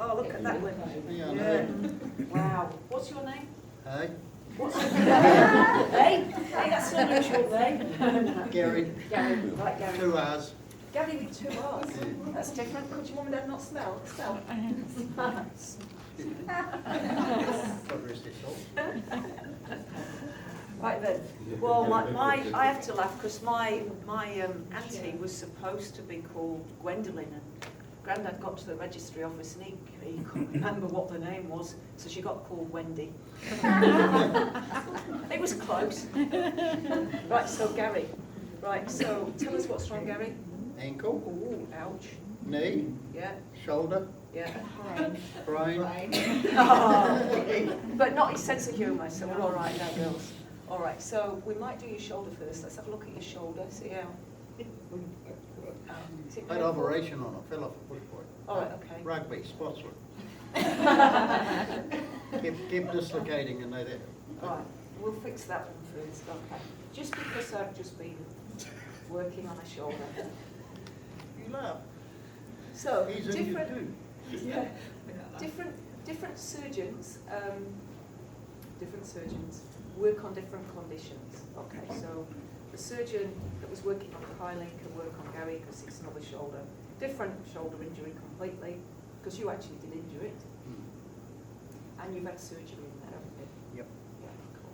Oh, look at that one. Yeah, I Yeah. know. Wow. What's your name? Hey, What's your name? Hey, that's an unusual name. Gary, Gary, right, Gary. 2 hours. Gary with 2 R's. That's different. Could your mum and dad not spell? Got rest it short. Right then. Well, I have to laugh because my auntie was supposed to be called Gwendolyn, and Grandad got to the registry office and he couldn't remember what the name was, so she got called Wendy. It was close. Right, so Gary. Right, so tell us what's wrong, Gary. Ankle, Ooh, ouch. knee, Yeah, shoulder, yeah. brain. Oh, but not his sense of humour, so we're all right now, girls. All right, so we might do your shoulder first. Let's have a look at your shoulder, see how. Is it Had painful? operation on it, fell off a footboard. All right, okay. Rugby, spots were. kept dislocating and they did. All right, we'll fix that one first, okay. Just because I've just been working on a shoulder. You laugh. So, He's in you different, too. yeah, different surgeons, work on different conditions. Okay, so the surgeon that was working on Kylie can work on Gary because it's another shoulder. Different shoulder injury completely, because you actually did injure it. And you've had surgery in there, haven't you? Yep. Yeah, cool.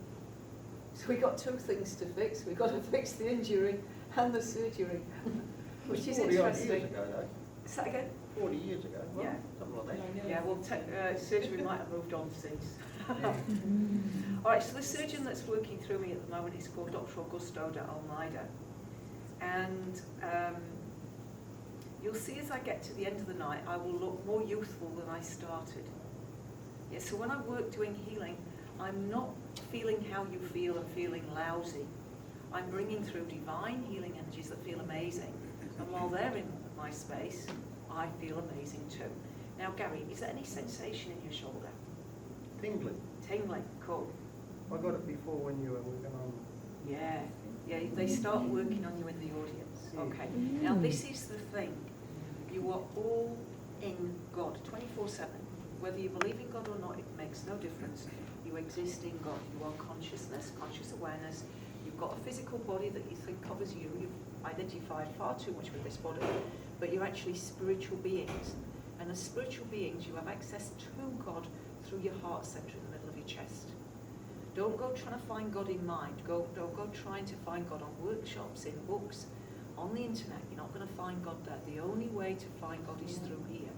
So we got 2 things to fix. We've got to fix the injury and the surgery, which is 40 odd interesting. years ago though. Is that again? 40 years ago. Well, Yeah. something like that. Yeah, well, surgery might have moved on since. All right, so the surgeon that's working through me at the moment is called Dr. Augusto de Almeida. And you'll see as I get to the end of the night, I will look more youthful than I started. Yeah, so when I work doing healing, I'm not feeling how you feel and feeling lousy. I'm bringing through divine healing energies that feel amazing. And while they're in my space, I feel amazing too. Now, Gary, is there any sensation in your shoulder? Tingling. Tingling, cool. I got it before when you were working on. Yeah, they start working on you in the audience. Okay, now this is the thing. You are all in God, 24/7. Whether you believe in God or not, it makes no difference. You exist in God. You are consciousness, conscious awareness. You've got a physical body that you think covers you. You've identified far too much with this body, but you're actually spiritual beings. And as spiritual beings, you have access to God through your heart center in the middle of your chest. Don't go trying to find God in mind. Don't go trying to find God on workshops, in books, on the internet. You're not going to find God there. The only way to find God is through here.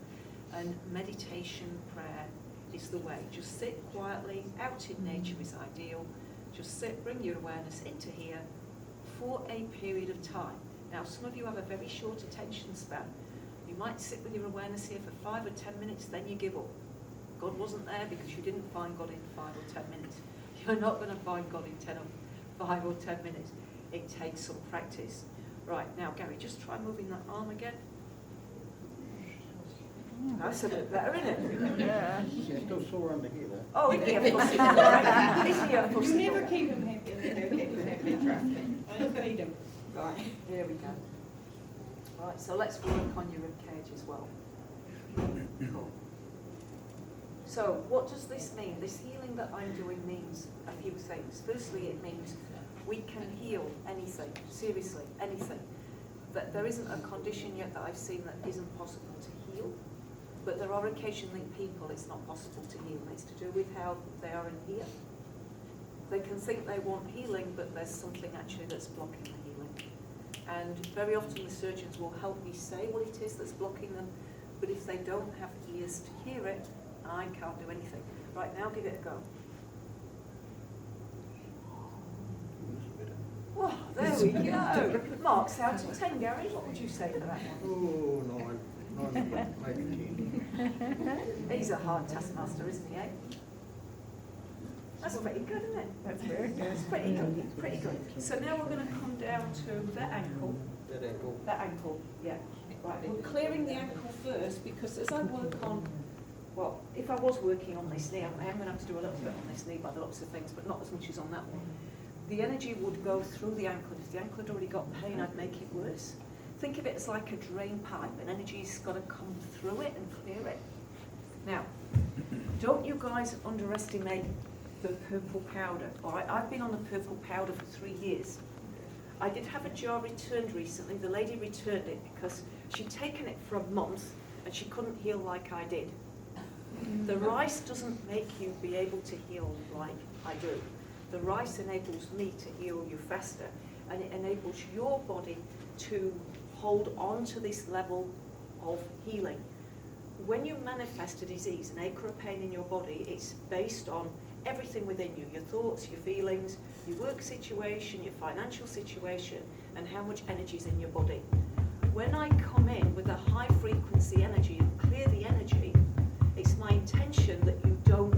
And meditation, prayer is the way. Just sit quietly, out in nature is ideal. Just sit, bring your awareness into here for a period of time. Now, some of you have a very short attention span. You might sit with your awareness here for 5 or 10 minutes, then you give up. God wasn't there because you didn't find God in 5 or 10 minutes. You're not going to find God in 5 or 10 minutes. It takes some practice. Right, now, Gary, just try moving that arm again. That's a bit better, isn't it? Yeah. You're still sore under here though. Oh, isn't he a pussy? Right. Isn't he a You pussy? never keep him happy, you never keep him happy, trust me. I feed him. Right, here we go. Right, so let's work on your rib cage as well. Cool. So, what does this mean? This healing that I'm doing means a few things. Firstly, it means we can heal anything, seriously, anything. That there isn't a condition yet that I've seen that isn't possible to heal. But there are occasionally people it's not possible to heal. It's to do with how they are in here. They can think they want healing, but there's something actually that's blocking the healing. And very often the surgeons will help me say what it is that's blocking them, but if they don't have ears to hear it, I can't do anything. Right, now give it a go. Well, there we go. Marks out of 10, Gary. What would you say for that one? Oh, 9. 9, maybe 10. He's a hard taskmaster, isn't he, eh? That's pretty good, isn't it? That's very good. It's pretty good, pretty good. So now we're going to come down to the ankle. That ankle. That ankle, yeah. Right, we're clearing the ankle first because as I work on, well, if I was working on this knee, I am going to have to do a little bit on this knee by the looks of things, but not as much as on that one. The energy would go through the ankle. If the ankle had already got pain, I'd make it worse. Think of it as like a drain pipe, and energy's got to come through it and clear it. Now, don't you guys underestimate the purple powder. All right, I've been on the purple powder for 3 years. I did have a jar returned recently. The lady returned it because she'd taken it for a month and she couldn't heal like I did. The rice doesn't make you be able to heal like I do. The rice enables me to heal you faster, and it enables your body to hold on to this level of healing. When you manifest a disease, an ache or a pain in your body, it's based on everything within you, your thoughts, your feelings, your work situation, your financial situation, and how much energy is in your body. When I come in with a high frequency energy and clear the energy, it's my intention that you don't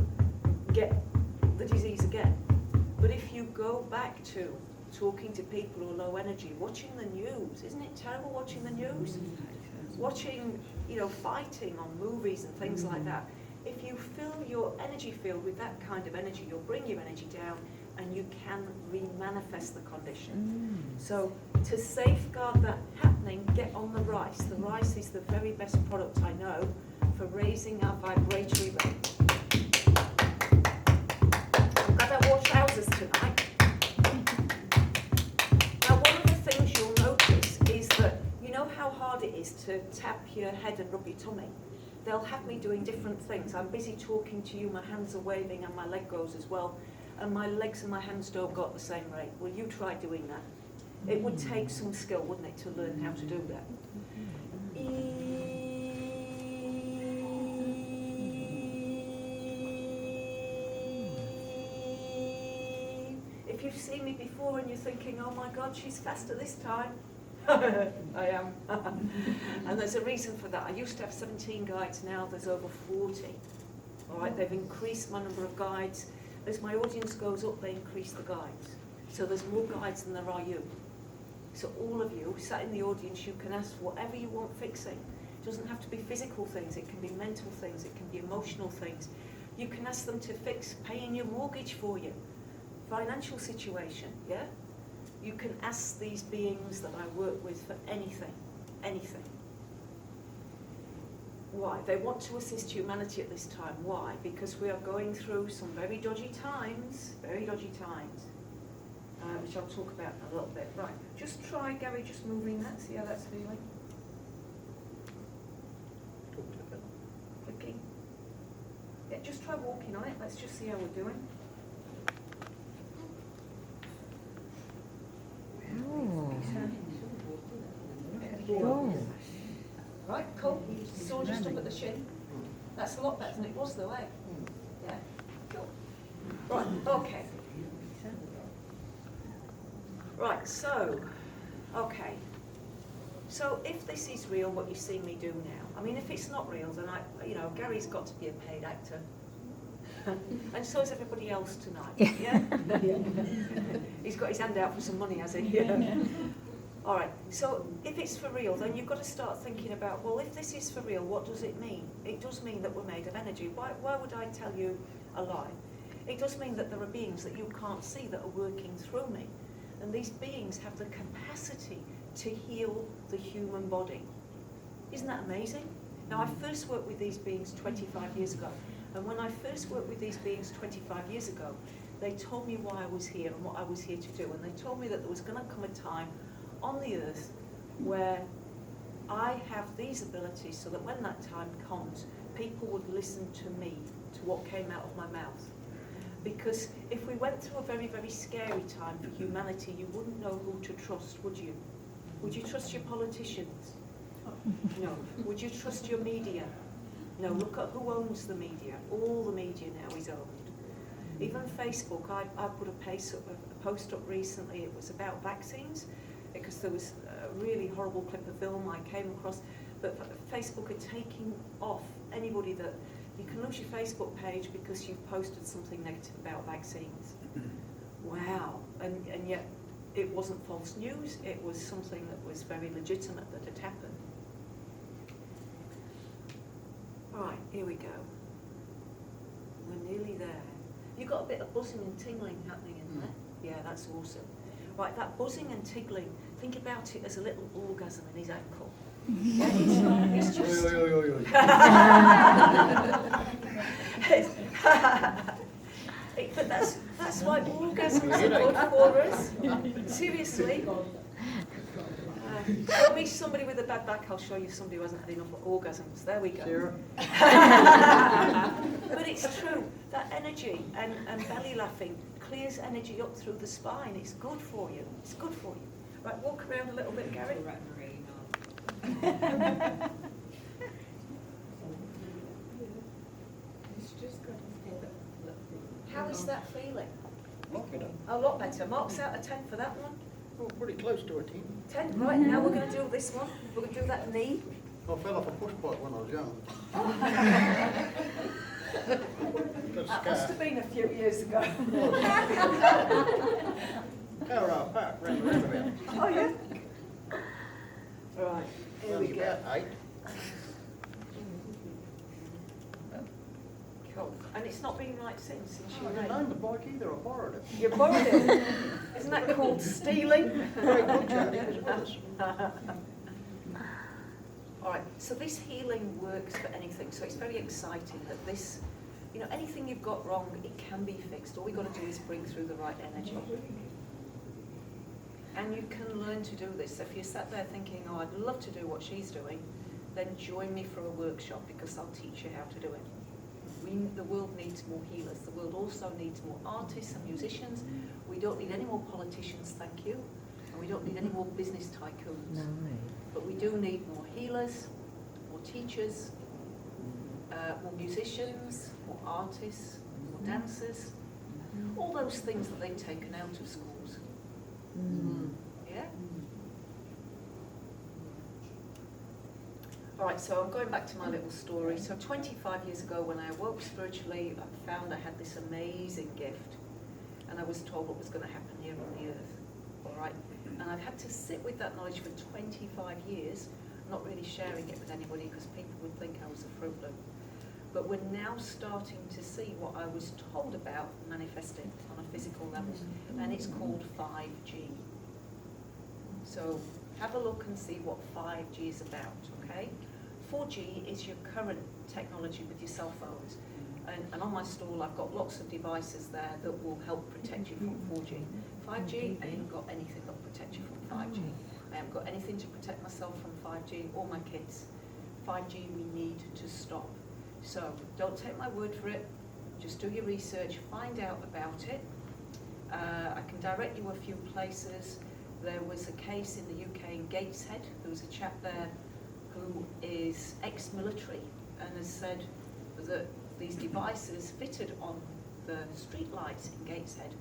get the disease again. But if you go back to talking to people who are low energy, watching the news, isn't it terrible watching the news? Watching, fighting on movies and things like that. If you fill your energy field with that kind of energy, you'll bring your energy down and you can re-manifest the condition. So to safeguard that happening, get on the rice. The rice is the very best product I know for raising our vibratory rate. I'm glad I wore trousers tonight. Now, one of the things you'll notice is that you know how hard it is to tap your head and rub your tummy? They'll have me doing different things. I'm busy talking to you, my hands are waving and my leg goes as well. And my legs and my hands don't go at the same rate. Well, you try doing that. It would take some skill, wouldn't it, to learn how to do that? If you've seen me before and you're thinking, oh my God, she's faster this time, I am. And there's a reason for that. I used to have 17 guides, now there's over 40. All right, they've increased my number of guides. As my audience goes up, they increase the guides. So there's more guides than there are you. So all of you sat in the audience, you can ask whatever you want fixing. It doesn't have to be physical things, it can be mental things, it can be emotional things. You can ask them to fix paying your mortgage for you, financial situation, yeah? You can ask these beings that I work with for anything, anything. Why? They want to assist humanity at this time. Why? Because we are going through some very dodgy times, which I'll talk about in a little bit. Right, just try, Garry, just moving that, see how that's feeling. Clicking. Yeah, just try walking on it, let's just see how we're doing. Oh. Right, cool. Sore just up at the shin. That's a lot better than it was though, eh? Yeah, cool. Right, okay. Right, so, okay. So if this is real, what you see me do now, I mean, if it's not real, then Garry's got to be a paid actor. And so is everybody else tonight, yeah? He's got his hand out for some money, has he? Yeah. All right, so if it's for real, then you've got to start thinking about, well, if this is for real, what does it mean? It does mean that we're made of energy. Why would I tell you a lie? It does mean that there are beings that you can't see that are working through me. And these beings have the capacity to heal the human body. Isn't that amazing? Now, I first worked with these beings 25 years ago. And when I first worked with these beings 25 years ago, they told me why I was here and what I was here to do. And they told me that there was going to come a time on the earth where I have these abilities so that when that time comes, people would listen to me, to what came out of my mouth. Because if we went through a very, very scary time for humanity, you wouldn't know who to trust, would you? Would you trust your politicians? No. Would you trust your media? No. Look at who owns the media. All the media now is owned. Even Facebook, I put a post up recently, it was about vaccines, because there was a really horrible clip of film I came across, but Facebook are taking off anybody that, you can lose your Facebook page because you've posted something negative about vaccines. Wow, and yet it wasn't false news, it was something that was very legitimate that had happened. Right, here we go. We're nearly there. You've got a bit of buzzing and tingling happening in there? Yeah, that's awesome. Right, that buzzing and tingling, think about it as a little orgasm in his ankle. Yeah, it's just... But that's why orgasms are good for us. Seriously. There'll be somebody with a bad back, I'll show you somebody who hasn't had enough orgasms. There we go. Sarah? But it's true, that energy and belly laughing clears energy up through the spine. It's good for you. It's good for you. Right, walk around a little bit, Garry. How is that feeling? A lot better. Marks out of 10 for that one. Oh, pretty close to a 10. 10. Right, now we're going to do this one. We're going to do that knee. I fell off a push bike when I was young. That must have been a few years ago. Carrow Park, round the roundabout. Oh, yeah? Right, here we Only go. about 8. Cool. And it's not been right since I you didn't made own the bike either, I borrowed it. You borrowed it. Isn't that called stealing? Very good, Charlie, it was with us. All right, so this healing works for anything. So it's very exciting that this, you know, anything you've got wrong, it can be fixed. All we've got to do is bring through the right energy. And you can learn to do this. So if you're sat there thinking, oh, I'd love to do what she's doing, then join me for a workshop because I'll teach you how to do it. The world needs more healers. The world also needs more artists and musicians. We don't need any more politicians, thank you. And we don't need any more business tycoons. No. But we do need more healers, more teachers, more musicians, more artists, more dancers. All those things that they've taken out of schools. Yeah? All right, so I'm going back to my little story. So 25 years ago when I awoke spiritually, I found I had this amazing gift. And I was told what was going to happen here on the earth. All right? And I've had to sit with that knowledge for 25 years, not really sharing it with anybody because people would think I was a Fruit Loop. But we're now starting to see what I was told about manifesting on a physical level. And it's called 5G. So have a look and see what 5G is about, okay? 4G is your current technology with your cell phones. And on my stall, I've got lots of devices there that will help protect you from 4G. 5G, I ain't got anything that will protect you from 5G. I haven't got anything to protect myself from 5G or my kids. 5G we need to stop. So don't take my word for it. Just do your research, find out about it. I can direct you a few places. There was a case in the UK in Gateshead. There was a chap there who is ex-military and has said that these devices fitted on the street lights in Gateshead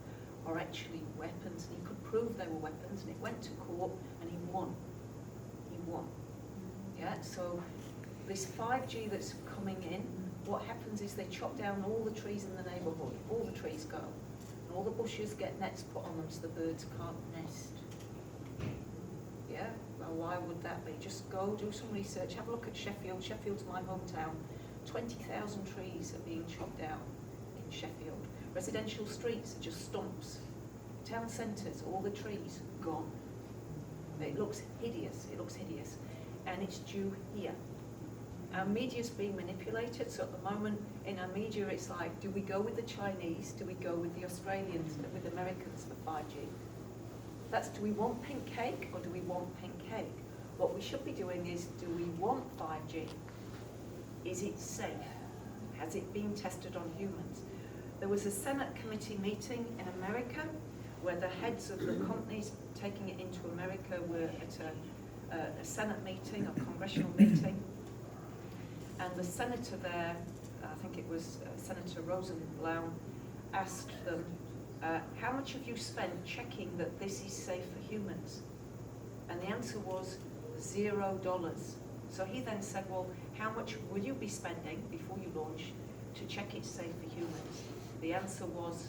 are actually weapons, and he could prove they were weapons, and it went to court and he won. He won. Yeah, so this 5G that's coming in, what happens is they chop down all the trees in the neighbourhood, all the trees go, and all the bushes get nets put on them so the birds can't nest. Yeah, well, why would that be? Just go do some research, have a look at Sheffield. Sheffield's my hometown. 20,000 trees are being chopped down in Sheffield. Residential streets are just stumps. Town centres, all the trees, gone. It looks hideous, and it's due here. Our media's being manipulated, so at the moment in our media it's like, do we go with the Chinese, do we go with the Australians, with the Americans for 5G? That's, do we want pink cake or do we want pink cake? What we should be doing is, do we want 5G? Is it safe? Has it been tested on humans? There was a Senate committee meeting in America where the heads of the companies taking it into America were at a Senate meeting, a congressional meeting, and the senator there, I think it was Senator Rosenbaum, asked them, how much have you spent checking that this is safe for humans? And the answer was $0. So he then said, well, how much will you be spending before you launch to check it's safe for humans? The answer was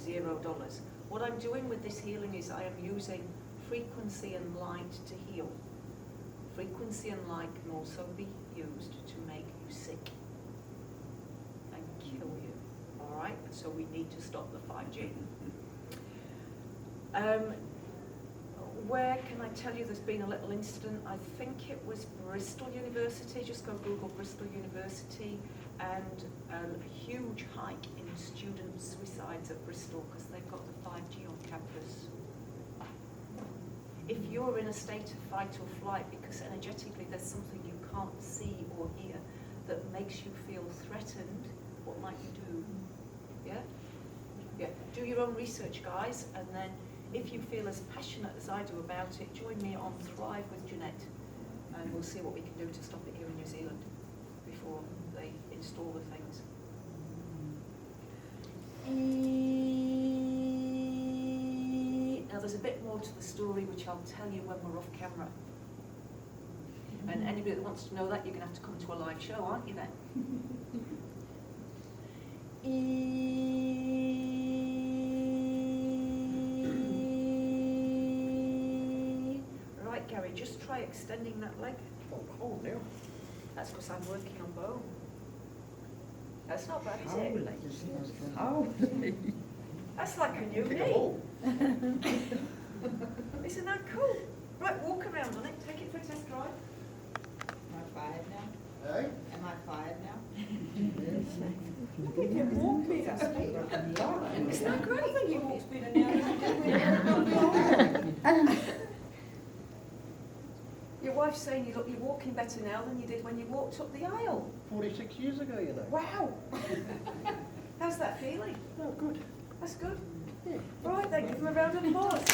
$0. What I'm doing with this healing is I am using frequency and light to heal. Frequency and light can also be used to make you sick and kill you. All right? So we need to stop the 5G. Where can I tell you there's been a little incident? I think it was Bristol University. Just go Google Bristol University. and a huge hike in student suicides at Bristol because they've got the 5G on campus. If you're in a state of fight or flight because energetically there's something you can't see or hear that makes you feel threatened, what might you do? Yeah? Yeah. Do your own research, guys, and then if you feel as passionate as I do about it, join me on Thrive with Jeanette, and we'll see what we can do to stop it here in New Zealand before they install the things. Now there's a bit more to the story which I'll tell you when we're off camera. And anybody that wants to know that, you're going to have to come to a live show, aren't you then? Right, Gary, just try extending that leg. Oh, now. That's because I'm working on bone. That's not bad, is Holy. it? Holy. That's like a new Take a knee. ball. Isn't that cool? Right, walk around on it. Take it for a test drive. Am I fired now? Hey? Am I fired now? Look at him walk, Peter. Isn't that great? I think he walks better now than he did Your wife's saying you're walking better now than you did when you walked up the aisle. 46 years ago, you know. Wow. How's that feeling? Oh, good. That's good. Yeah. Right then, give them a round of applause.